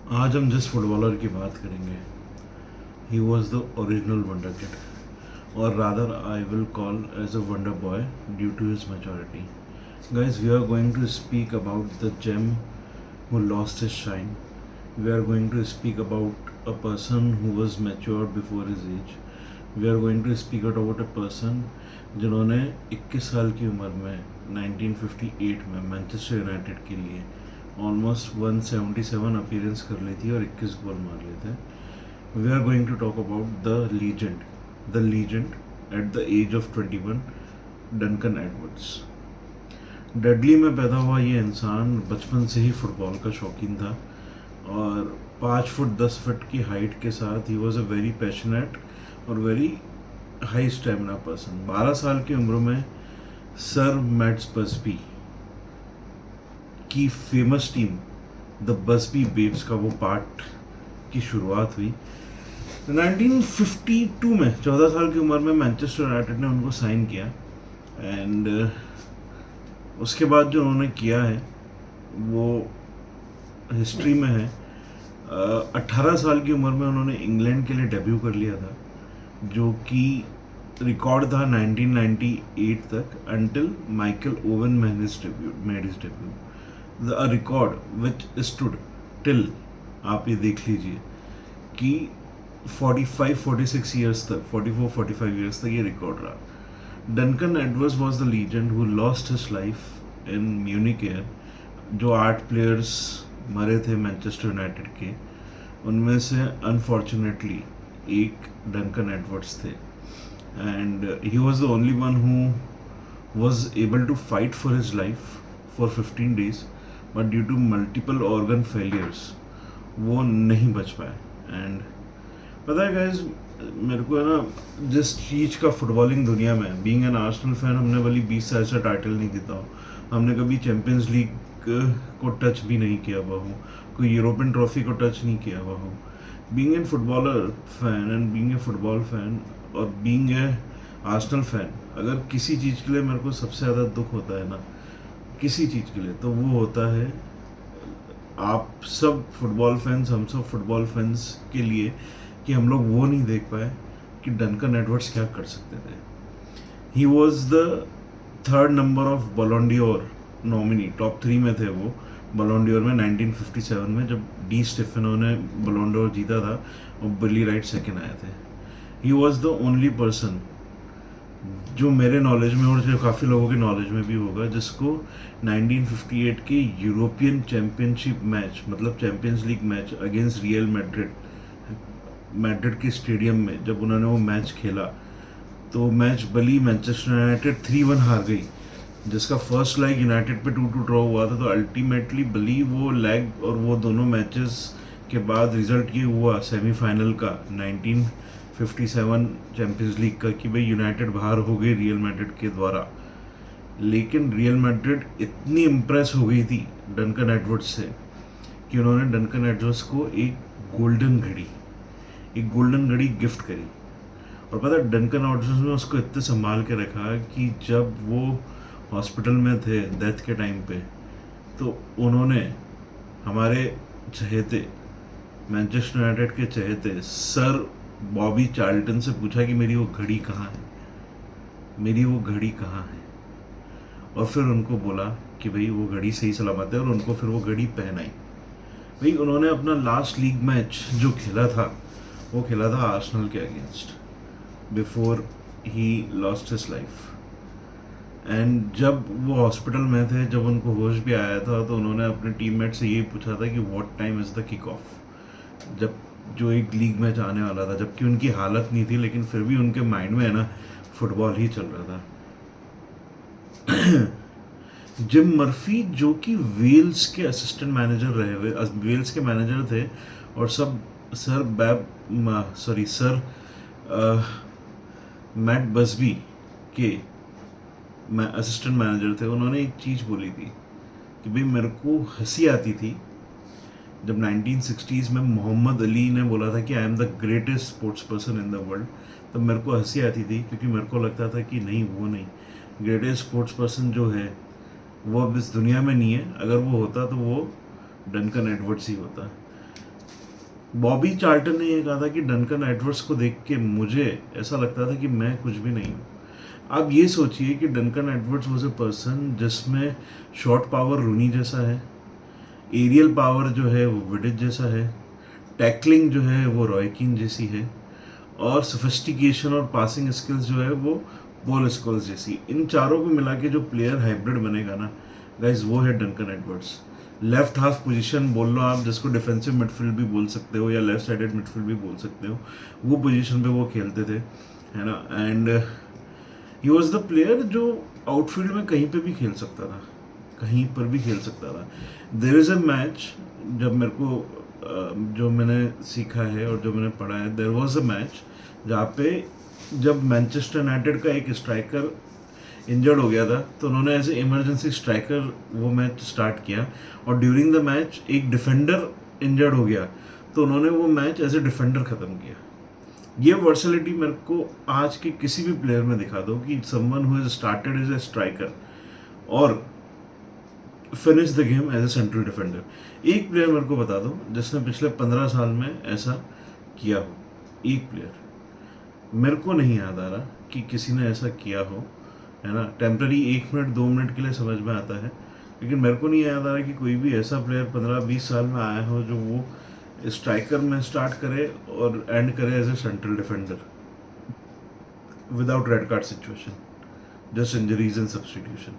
आज हम जिस फुटबॉलर की बात करेंगे, he was the original wonder kid, और rather I will call as a wonder boy due to his maturity. Guys, we are going to speak about the gem who lost his shine. We are going to speak about a person who was mature before his age. We are going to speak about a person जिन्होंने 21 साल की उम्र में 1958 में Manchester United के लिए almost 177 appearance कर ली थी और 21 गोल मार लिए थे. We are going to talk about the legend at the age of 21, Duncan Edwards. Dudley में पैदा हुआ ये इंसान बचपन से ही फुटबॉल का शौकीन था और 5 फुट 10 फुट की हाइट के साथ he was a very passionate और वेरी हाई स्टेमिना पर्सन. 12 साल की उम्र में सर मैट्स बसबी की famous team the Busby Babes का वो पार्ट की शुरुआत हुई. 1952 में 14 साल की उम्र में मैनचेस्टर यूनाइटेड ने उनको साइन किया एंड उसके बाद जो उन्होंने किया है वो हिस्ट्री में है. 18 साल की उम्र में उन्होंने इंग्लैंड के लिए डेब्यू कर लिया था, जो कि रिकॉर्ड था 1998 तक until Michael oven made his debut. The record which stood till, आप ये देख लीजिए कि 45-46 ईयर्स तक, 44-45 ईयर्स तक ये रिकॉर्ड रहा. Duncan Edwards was the legend who lost his life in Munich air. जो 8 प्लेयर्स मरे थे मैनचेस्टर यूनाइटेड के, उनमें से अनफॉर्चुनेटली एक डंकन एडवर्ड्स थे and he was the only one who was able to fight for his life for 15 days, but due to multiple organ failures वो नहीं बच पाए. एंड पता है गाइज, मेरे को है ना, जिस चीज़ का फुटबॉलिंग दुनिया में, बीइंग एन आर्सेनल फैन, हमने वाली 20 साल से टाइटल नहीं जीता हो, हमने कभी चैम्पियंस लीग को टच भी नहीं किया हुआ हो, कोई यूरोपियन ट्रॉफी को टच नहीं किया हुआ हो. Being an footballer fan and being a football fan और बीइंग ए आर्सेनल फैन, अगर किसी चीज़ के लिए मेरे को सबसे ज़्यादा दुख होता है ना, किसी चीज़ के लिए, तो वो होता है आप सब फुटबॉल फैंस, हम सब फुटबॉल फैंस के लिए, कि हम लोग वो नहीं देख पाए कि डंकन एडवर्ड्स क्या कर सकते थे. He was the 3rd number of Ballon d'Or nominee, top 3 में थे वो बॉलोन ड'ओर में 1957 में, जब डी स्टेफेनो ने बॉलोन ड'ओर जीता था और बिली राइट सेकंड आए थे. He was the only person जो मेरे नॉलेज में और जो काफ़ी लोगों के नॉलेज में भी होगा, जिसको 1958 के यूरोपियन चैम्पियनशिप मैच, मतलब champions league match against real Madrid के स्टेडियम में जब उन्होंने वो मैच खेला, तो मैच भली मैनचेस्टर यूनाइटेड 3-1 हार गई, जिसका फर्स्ट लेग यूनाइटेड पे 2-2 ड्रॉ हुआ था. तो अल्टीमेटली भली वो लेग और वो दोनों मैचेस के बाद रिजल्ट ये हुआ सेमीफाइनल का 1957 चैम्पियंस लीग का, कि भाई यूनाइटेड बाहर हो गई रियल मैड्रिड के द्वारा. लेकिन रियल मैड्रिड इतनी इम्प्रेस हो गई थी डंकन एडवर्ड्स से कि उन्होंने डंकन एडवर्ड्स को एक गोल्डन घड़ी गिफ्ट करी. और पता है, डंकन एडवर्ड्स ने उसको इतने संभाल के रखा कि जब वो हॉस्पिटल में थे डेथ के टाइम पे, तो उन्होंने हमारे चहेते, मैनचेस्टर यूनाइटेड के चहेते सर बॉबी चार्ल्टन से पूछा कि मेरी वो घड़ी कहाँ है. और फिर उनको बोला कि भाई वो घड़ी सही सलामत है, और उनको फिर वो घड़ी पहनाई. भाई उन्होंने अपना लास्ट लीग मैच जो खेला था, वो खेला था आर्सेनल के against before he lost his life. And जब वो हॉस्पिटल में थे, जब उनको होश भी आया था, तो उन्होंने अपने टीममेट से यही पूछा था कि what time is the kick off, जब जो एक लीग मैच आने वाला था, जबकि उनकी हालत नहीं थी, लेकिन फिर भी उनके माइंड में है ना फुटबॉल ही चल रहा था. जिम मर्फी, जो कि वेल्स के असिस्टेंट मैनेजर रहे हुए, वेल्स के मैनेजर थे, और सर मैट बसबी के असिस्टेंट मैनेजर थे. उन्होंने एक चीज़ बोली थी कि भाई मेरे को हंसी आती थी जब 1960s में मोहम्मद अली ने बोला था कि I am the greatest sports person in the world. तब मेरे को हंसी आती थी, क्योंकि मेरे को लगता था कि नहीं, वो नहीं, ग्रेटेस्ट स्पोर्ट्स पर्सन जो है वो अब इस दुनिया में नहीं है. अगर वो होता तो वो डंकन एडवर्ड्स ही होता. बॉबी चार्ल्टन ने ये कहा था कि डंकन एडवर्ड्स को देख के मुझे ऐसा लगता था कि मैं कुछ भी नहीं हूँ। आप ये सोचिए कि Duncan Edwards was a person जिसमें शॉट पावर रूनी जैसा है, एरियल पावर जो है वो विडिच जैसा है, टैकलिंग जो है वो रॉय कीन जैसी है, और सोफिस्टिकेशन और पासिंग स्किल्स जो है वो पॉल स्कॉल्स जैसी। इन चारों को मिला के जो प्लेयर हाइब्रिड बनेगा ना गाइज, वो है Duncan Edwards. Left half position बोल लो आप, जिसको डिफेंसिव मिडफील्ड भी बोल सकते हो या लेफ्ट साइडेड मिडफील्ड भी बोल सकते हो, वो पोजीशन पे वो खेलते थे, है ना। And he was the player जो आउटफील्ड में कहीं पे भी खेल सकता था, कहीं पर भी खेल सकता था। देयर इज़ अ मैच, जब मेरे को जो मैंने सीखा है और जो मैंने पढ़ा है, देयर वाज अ मैच जहाँ पे जब मैनचेस्टर यूनाइटेड का एक स्ट्राइकर इंजर्ड हो गया था, तो उन्होंने एज ए इमरजेंसी स्ट्राइकर वो मैच स्टार्ट किया, और ड्यूरिंग द मैच एक डिफेंडर इंजर्ड हो गया, तो उन्होंने वो मैच एज ए डिफेंडर ख़त्म किया। ये वर्सलिटी मेरे को आज के किसी भी प्लेयर में दिखा दो कि someone who is started as a striker और finish the game as a central defender. एक प्लेयर मेरे को बता दो जिसने पिछले 15 साल में ऐसा किया हो। एक प्लेयर मेरे को नहीं याद आ रहा कि किसी ने ऐसा किया हो, है ना। टेम्पररी 1 मिनट 2 मिनट के लिए समझ में आता है, लेकिन मेरे को नहीं याद आ रहा कि कोई भी ऐसा प्लेयर 15-20 साल में आया हो जो वो स्ट्राइकर में स्टार्ट करे और एंड करे as a central defender without red card situation, just injuries and substitution.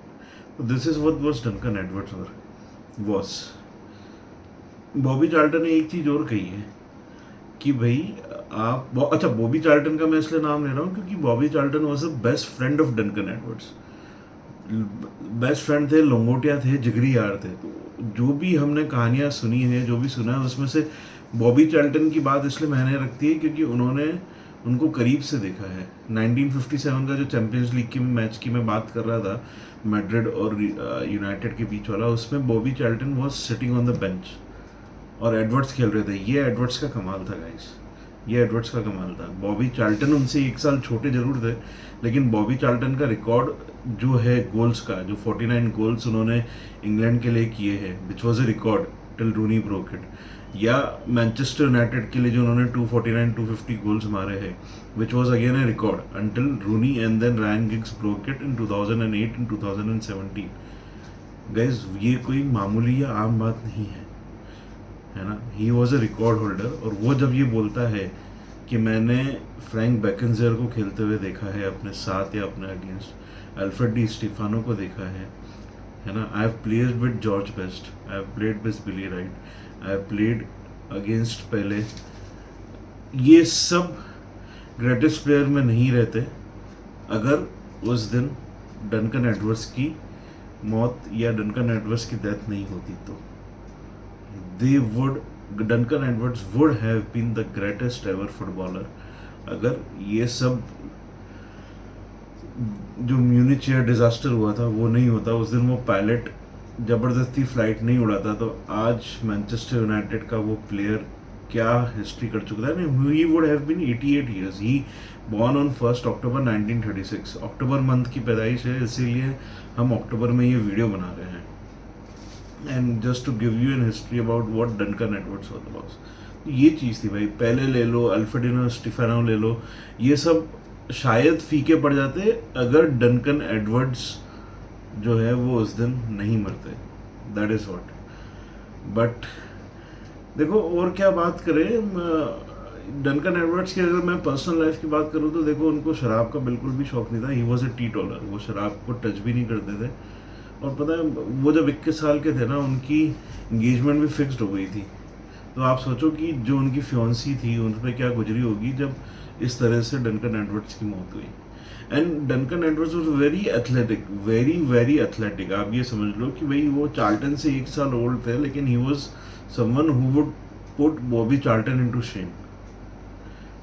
तो this is what was Duncan Edwards was. Bobby Charlton ने एक चीज़ और कही है कि भाई अच्छा, बॉबी चार्ल्टन का मैं इसलिए नाम ले रहा हूँ क्योंकि Bobby Charlton was the best friend of Duncan Edwards. Best friend थे, लंगोटिया थे, जिगरी यार थे। तो जो भी हमने कहानियाँ सुनी है, जो भी सुना है, उसमें से बॉबी चार्ल्टन की बात इसलिए मैंने रखती है क्योंकि उन्होंने उनको करीब से देखा है। 1957 का जो चैंपियंस लीग की मैच की मैं बात कर रहा था, मैड्रिड और यूनाइटेड के बीच वाला, उसमें Bobby Charlton was sitting on the bench और एडवर्ड्स खेल रहे थे। ये एडवर्ड्स का कमाल था गाइस, ये एडवर्ड्स का कमाल था। बॉबी चार्ल्टन उनसे 1 साल छोटे जरूर थे, लेकिन बॉबी चार्ल्टन का रिकॉर्ड जो है गोल्स का, जो 49 गोल्स उन्होंने इंग्लैंड के लिए किए हैं, which was a record till Rooney broke it, या मैनचेस्टर यूनाइटेड के लिए जो उन्होंने 249-250 गोल्स मारे हैं, which was again a record until Rooney and then Ryan Giggs broke it in 2008 and 2017। Guys, ये कोई मामूली या आम बात नहीं है ना। He was a record holder. और वो जब ये बोलता है कि मैंने फ्रैंक बैकेंजर को खेलते हुए देखा है अपने साथ या अपने अगेंस्ट, अल्फ्रेड डी स्टीफानो को देखा है ना। I have played with George Best, I have played with Billy Wright, I have played against Pele. ये सब ग्रेटेस्ट प्लेयर में नहीं रहते अगर उस दिन डंकन एडवर्ड्स की मौत या डंकन एडवर्ड्स की डेथ नहीं होती। तो Duncan Edwards would have been the greatest ever footballer अगर ये सब जो म्यूनिच एयर डिजास्टर हुआ था वो नहीं होता। उस दिन वो पायलट जबरदस्ती फ्लाइट नहीं उड़ाता, तो आज मैनचेस्टर यूनाइटेड का वो प्लेयर क्या हिस्ट्री कर चुका था। He would have been 88 years. He born on 1 October 1936। October month की पैदाइश है, इसीलिए हम अक्टूबर में ये वीडियो बना रहे हैं। And just to give you an history about what Duncan Edwards was. ये चीज़ थी भाई। पहले ले लो, अल्फ्रेडिनो स्टीफानो ले लो, ये सब शायद फीके पड़ जाते अगर डंकन एडवर्ड्स जो है वो उस दिन नहीं मरते। That is what. बट देखो, और क्या बात करें, डंकन एडवर्ड्स की अगर मैं पर्सनल लाइफ की बात करूँ तो देखो, उनको शराब का बिल्कुल भी शौक नहीं था। He was A T taller. वो शराब को टच भी नहीं करते थे। और पता है, वो जब 21 साल के थे ना, उनकी इंगेजमेंट भी फिक्स्ड हो गई थी। तो आप सोचो कि जो उनकी फ्योंसी थी उन पर क्या गुजरी होगी जब इस तरह से डंकन एडवर्ड्स की मौत हुई। And Duncan Edwards was very athletic, very very athletic. आप ये समझ लो कि भाई वो चार्ल्टन से 1 साल ओल्ड थे, लेकिन he was someone who would put Bobby Charlton into shame.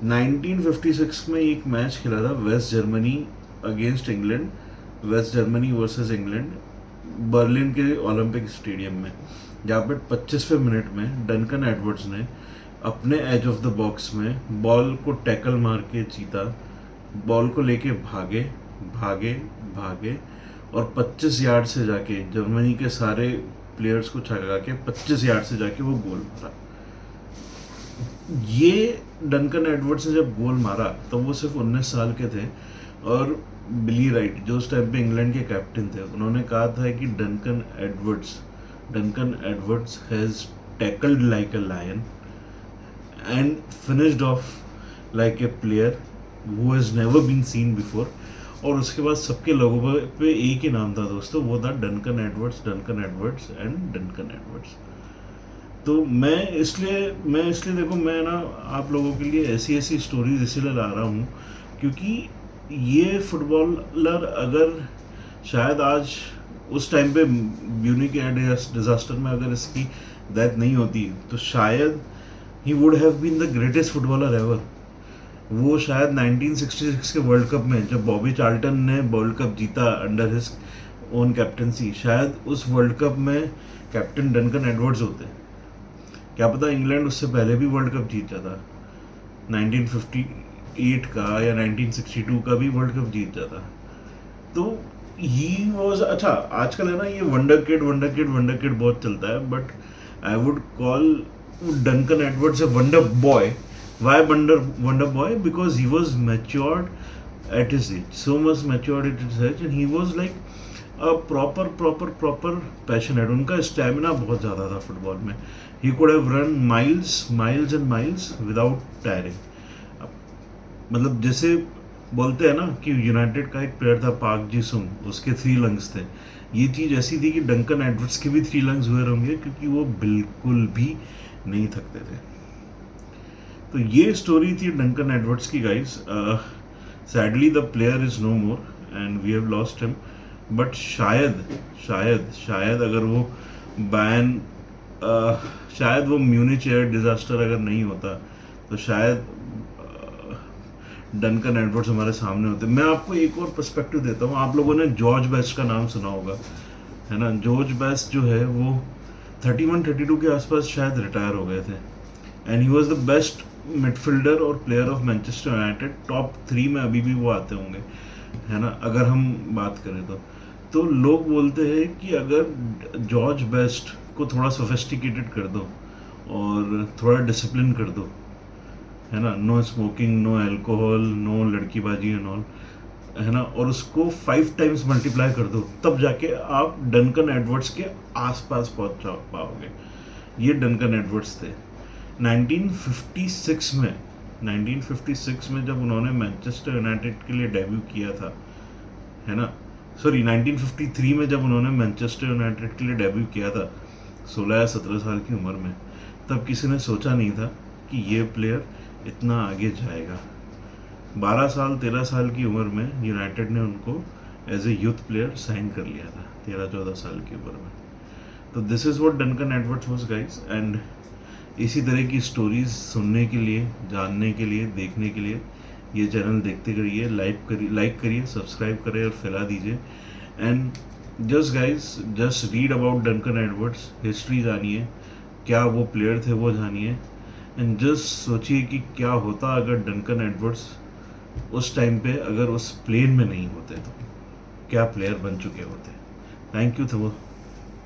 1956 में एक मैच खेला था West Germany against England, West Germany versus England, Berlin के ओलंपिक स्टेडियम में, जहाँ पे 25वें मिनट में डंकन एडवर्ड्स ने अपने एज ऑफ द बॉक्स में बॉल को टैकल मार के जीता। बॉल को लेके भागे भागे भागे और 25 यार्ड से जाके जर्मनी के सारे प्लेयर्स को छका के 25 यार्ड से जाके वो गोल मारा। ये डंकन एडवर्ड्स ने जब गोल मारा तो वो सिर्फ 19 साल के थे, और बिली राइट जो उस टाइम पे इंग्लैंड के कैप्टन थे, उन्होंने कहा था कि Duncan Edwards has tackled like a lion and finished off like a player who has never been seen before. और उसके बाद सबके लोगों पे एक ही नाम था दोस्तों, वो था Duncan Edwards and Duncan Edwards. तो मैं इसलिए देखो, मैं ना आप लोगों के लिए ऐसी ऐसी स्टोरीज इसीलिए ला रहा हूँ क्योंकि ये फुटबॉलर अगर शायद आज उस टाइम पे म्यूनिक एयर डिजास्टर में अगर इसकी डेथ नहीं होती तो शायद he would have been the greatest footballer ever. वो शायद 1966 के वर्ल्ड कप में जब बॉबी चार्ल्टन ने वर्ल्ड कप जीता अंडर हिज ओन कैप्टनसी, शायद उस वर्ल्ड कप में कैप्टन डंकन एडवर्ड्स होते। क्या पता इंग्लैंड उससे पहले भी वर्ल्ड कप जीत जाता, 1958 का या 1962 का भी वर्ल्ड कप जीत जाता। तो ही वॉज अच्छा, आजकल है ना ये वंडर किड बहुत चलता है, but I would call Duncan Edwards a wonder boy. Why wonder boy? Because he was matured at his age, so much matured at his age, and he was like a proper passionate. उनका stamina बहुत ज़्यादा था football में। He could have run miles and miles without tiring. मतलब जैसे बोलते हैं ना कि यूनाइटेड का एक प्लेयर था पार्क जी सुंग, उसके 3 लंग्स थे। ये चीज़ ऐसी थी कि डंकन एडवर्ड्स के भी 3 लंग्स हुए होंगे क्योंकि वो बिल्कुल भी नहीं थकते थे। तो ये स्टोरी थी डंकन एडवर्ड्स की guys. Sadly the player is no more and we have lost him, but शायद अगर वो शायद वो म्यूनिच एयर डिजास्टर अगर नहीं होता तो शायद डंकन एडवर्ड्स हमारे सामने होते। मैं आपको एक और पर्सपेक्टिव देता हूँ। आप लोगों ने जॉर्ज बेस्ट का नाम सुना होगा, है ना। जॉर्ज बेस्ट जो है वो 31-32 के आसपास शायद रिटायर हो गए थे, and he was the best midfielder और player of Manchester United. Top 3 में अभी भी वो आते होंगे, है ना, अगर हम बात करें तो लोग बोलते हैं कि अगर जॉर्ज बेस्ट को थोड़ा सोफिस्टिकेटेड कर दो और थोड़ा डिसिप्लिन कर दो, है ना, no smoking, no alcohol, no लड़कीबाजी एंड ऑल, है ना, और उसको 5 टाइम्स मल्टीप्लाई कर दो, तब जाके आप डंकन एडवर्ड्स के आसपास पहुंच पाओगे। ये डंकन एडवर्ड्स थे। 1956 में जब उन्होंने मैनचेस्टर यूनाइटेड के लिए डेब्यू किया था, है ना, सॉरी 1953 में जब उन्होंने मैनचेस्टर यूनाइटेड के लिए डेब्यू किया था 16 या 17 साल की उम्र में, तब किसी ने सोचा नहीं था कि ये प्लेयर इतना आगे जाएगा। 13 साल की उम्र में यूनाइटेड ने उनको as a youth player sign कर लिया था, 13-14 साल की उम्र में। तो this is what Duncan Edwards was guys. And इसी तरह की स्टोरीज सुनने के लिए, जानने के लिए, देखने के लिए ये चैनल देखते करिए, लाइक करिए, सब्सक्राइब करिए और फैला दीजिए। And just guys, just read about Duncan Edwards, history जानिए, क्या वो प्लेयर थे वो जानिए, एंड जस्ट सोचिए कि क्या होता अगर डंकन एडवर्ड्स उस टाइम पे अगर उस प्लेन में नहीं होते तो क्या प्लेयर बन चुके होते। Thank you